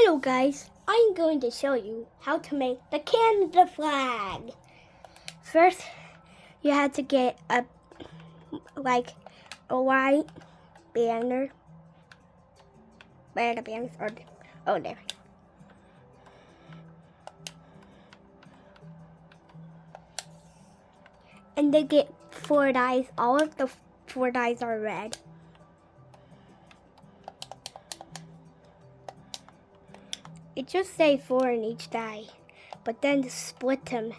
Hello guys, I'm going to show you how to make the Canada flag. First, you have to get a white banner. Where are the banners? Oh, there. And they get 4 dyes. All of the 4 dyes are red. It just say 4 in each dye, but then split them.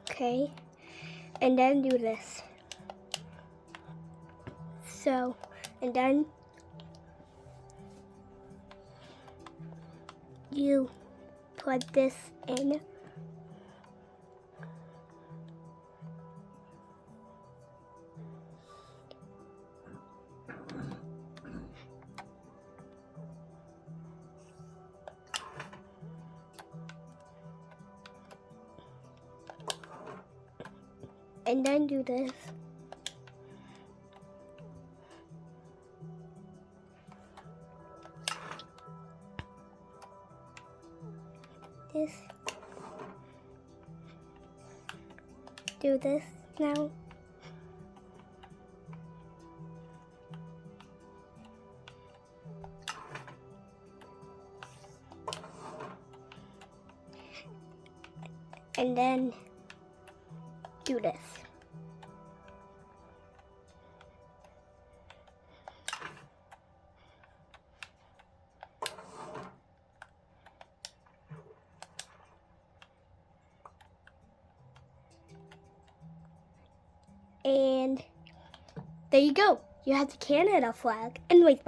Okay, and then do this. So, and then you put this in. And then do this. Do this now. And then do this. And there you go. You have the Canada flag. Anyways, bye.